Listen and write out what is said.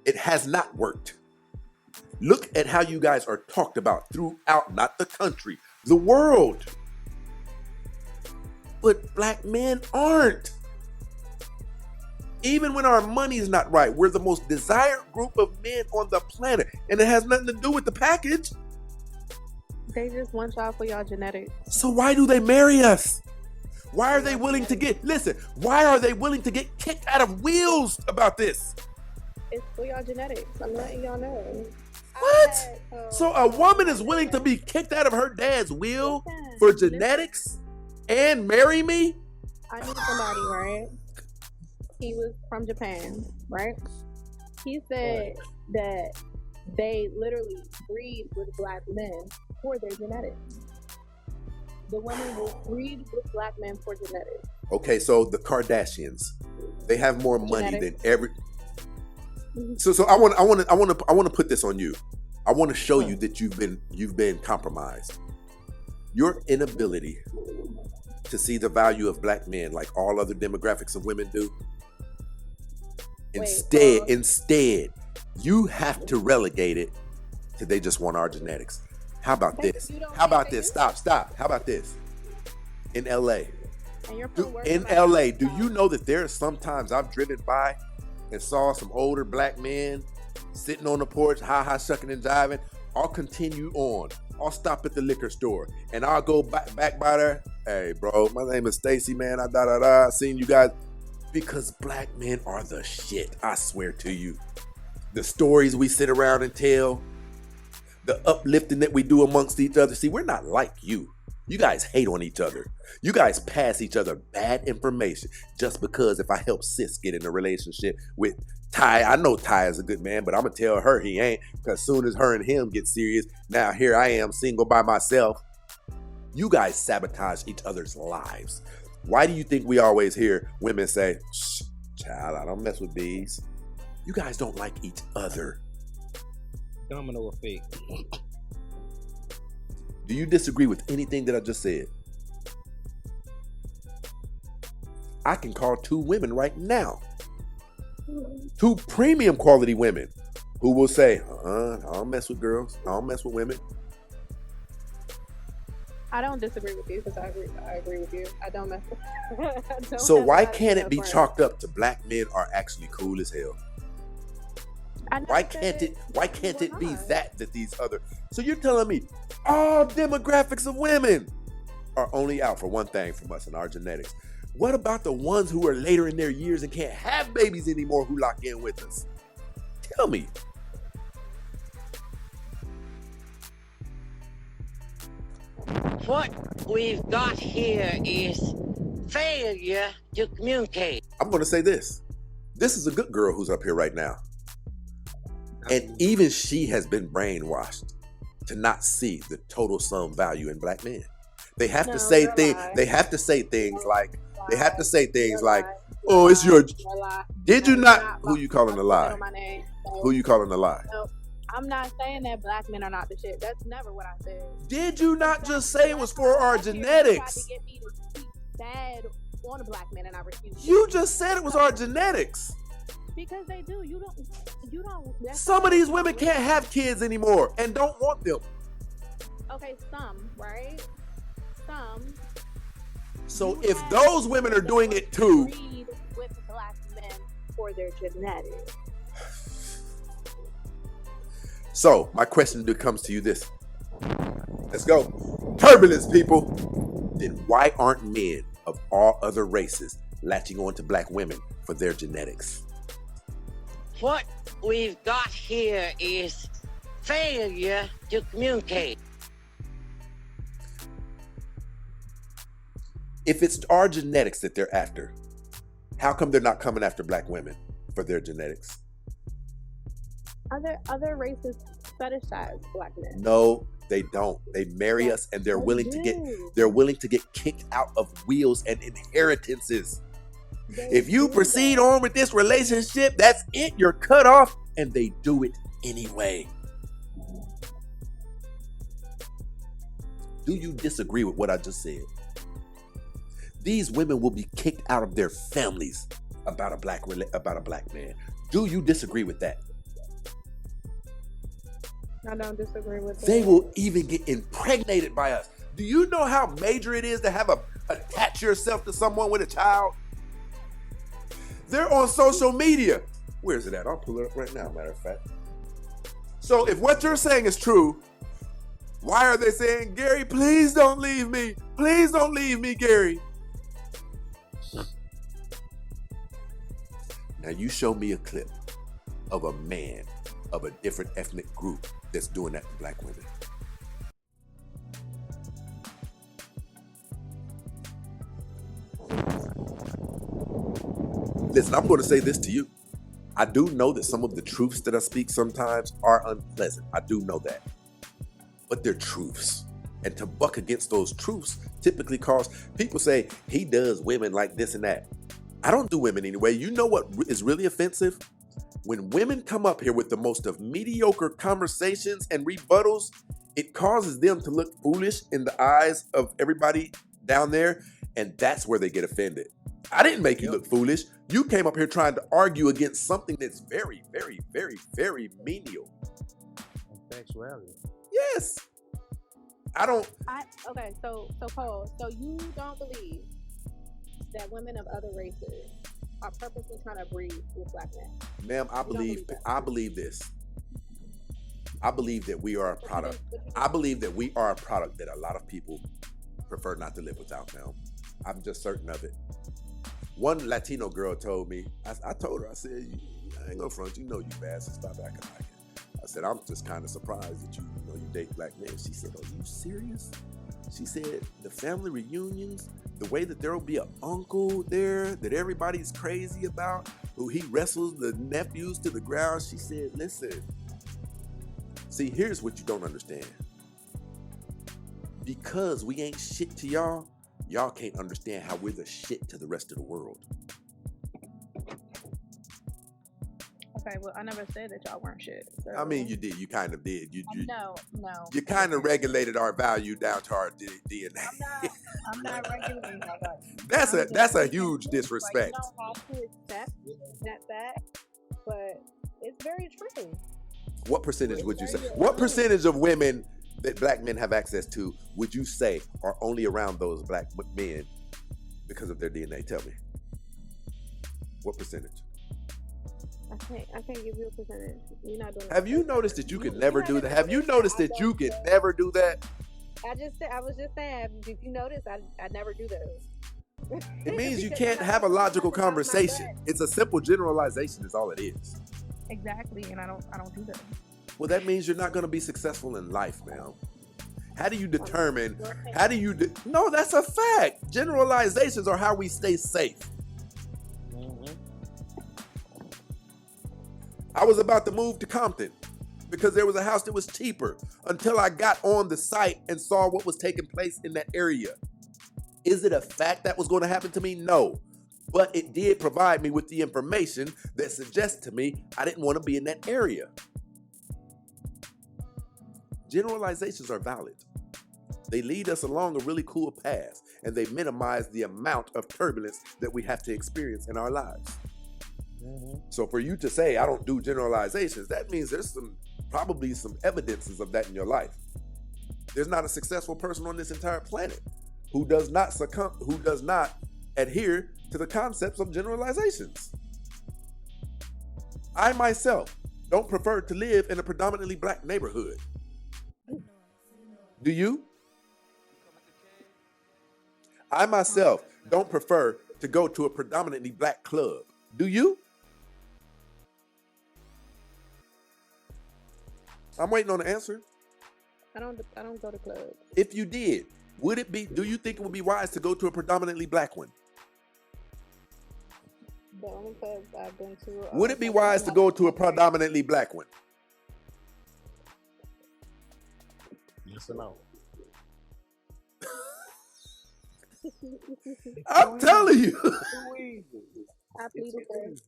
It has not worked. Look at how you guys are talked about throughout, not the country, the world. But black men aren't. Even when our money is not right, we're the most desired group of men on the planet. And it has nothing to do with the package. They just want y'all for y'all genetics. So why do they marry us? Why are they willing to get, listen, why are they willing to get kicked out of wheels about this? It's for y'all genetics. I'm letting y'all know. What? So a woman is willing to be kicked out of her dad's will for genetics and marry me? I knew somebody, right? He was from Japan, right? He said that they literally breed with black men for their genetics. The women will breed with black men for genetics. Okay, so the Kardashians, they have more money than every. So I want to put this on you. I want to show you that you've been compromised. Your inability to see the value of black men like all other demographics of women do. Instead, you have to relegate it to they just want our genetics. How about this? How about this? Stop. How about this? In LA. Do you know that there are sometimes I've driven by and saw some older black men sitting on the porch, shucking and jiving? I'll continue on. I'll stop at the liquor store and I'll go back by there. Hey, bro, my name is Stacy, man. I seen you guys. Because black men are the shit, I swear to you. The stories we sit around and tell, the uplifting that we do amongst each other. See, we're not like you. You guys hate on each other. You guys pass each other bad information just because if I help sis get in a relationship with Ty, I know Ty is a good man, but I'm going to tell her he ain't, because as soon as her and him get serious, now here I am single by myself. You guys sabotage each other's lives. Why do you think we always hear women say, shh, child, I don't mess with bees? You guys don't like each other. Domino effect. Do you disagree with anything that I just said? I can call 2 women right now. 2 premium quality women who will say, I don't mess with girls. I don't mess with women. I don't disagree with you because I agree with you. I don't mess with So why can't it be chalked up to black men are actually cool as hell? Why can't it be that these other? So you're telling me all demographics of women are only out for one thing from us and our genetics. What about the ones who are later in their years and can't have babies anymore who lock in with us? Tell me. What we've got here is failure to communicate. I'm going to say this. This is a good girl who's up here right now. And even she has been brainwashed to not see the total sum value in black men. They have to say things. They have to say things like. Oh, it's your. Did you not? Who you calling a lie? Who you calling a lie? I'm not saying that black men are not the shit. That's never what I said. Did you not just say it was for our genetics? You tried to get me to speak bad on a black man, and I refused. You just said it was our genetics. Because they do. You don't. Some of these women can't have kids anymore and don't want them. Okay, some, right? Some. So if those women are doing it too. Breed with black men for their genetics. So my question comes to you this. Let's go. Turbulence, people. Then why aren't men of all other races latching on to black women for their genetics? What we've got here is failure to communicate. If it's our genetics that they're after, how come they're not coming after black women for their genetics? Other races fetishize black men. No, they don't. They marry us and they're willing to get kicked out of wheels and inheritances. If you proceed on with this relationship, that's it. You're cut off, and they do it anyway. Do you disagree with what I just said? These women will be kicked out of their families about a black man. Do you disagree with that? I don't disagree with that. They will even get impregnated by us. Do you know how major it is to have attach yourself to someone with a child? They're on social media. Where's it at? I'll pull it up right now, matter of fact. So if what you're saying is true, why are they saying, Gary, please don't leave me. Please don't leave me, Gary. Now you show me a clip of a man of a different ethnic group that's doing that to black women. Listen, I'm going to say this to you. I do know that some of the truths that I speak sometimes are unpleasant. I do know that. But they're truths. And to buck against those truths typically cause people say, he does women like this and that. I don't do women anyway. You know what is really offensive? When women come up here with the most of mediocre conversations and rebuttals, it causes them to look foolish in the eyes of everybody down there. And that's where they get offended. I didn't make you look foolish. You came up here trying to argue against something that's very, very, very, very menial. Sexuality. Yes. Okay, so Cole, so you don't believe that women of other races are purposely trying to breed with black men? Ma'am, I believe this. I believe that we are a product. I believe that we are a product that a lot of people prefer not to live without, ma'am. I'm just certain of it. One Latino girl told me, I told her, I said, I ain't gonna front, you know you bastard, stop acting like it. I said, I'm just kind of surprised that you date black men. She said, are you serious? She said, the family reunions, the way that there'll be an uncle there that everybody's crazy about, who he wrestles the nephews to the ground. She said, listen, see, here's what you don't understand. Because we ain't shit to y'all, y'all can't understand how we're the shit to the rest of the world. Okay, well, I never said that y'all weren't shit. So. I mean, you did. You kind of did. No. You kind of regulated our value down to our DNA. I'm not regulating that. That's a huge disrespect. Like, you don't have to accept that fact, but it's very true. What percentage would you say? What percentage of women that black men have access to would you say are only around those black men because of their DNA? Tell me. What percentage? I can't give you a percentage. You're not doing. Have you noticed that you can never do that? Have you noticed that you can never do that? I was just saying. If you notice, I never do those. It means you can't have a logical conversation. It's a simple generalization. Is all it is. Exactly, and I don't do that. Well, that means you're not going to be successful in life, man. How do you determine? No, that's a fact. Generalizations are how we stay safe. I was about to move to Compton because there was a house that was cheaper until I got on the site and saw what was taking place in that area. Is it a fact that was going to happen to me? No. But it did provide me with the information that suggests to me I didn't want to be in that area. Generalizations are valid. They lead us along a really cool path, and they minimize the amount of turbulence that we have to experience in our lives. So for you to say, I don't do generalizations, that means there's probably some evidences of that in your life. There's not a successful person on this entire planet who does not adhere to the concepts of generalizations. I myself don't prefer to live in a predominantly black neighborhood. Do you? I myself don't prefer to go to a predominantly black club. Do you? I'm waiting on the answer. I don't go to clubs. If you did, do you think it would be wise to go to a predominantly black one? The only clubs I've been to. Would it be wise to go to a predominantly black one? Yes or no? I'm telling you. I plead the fifth.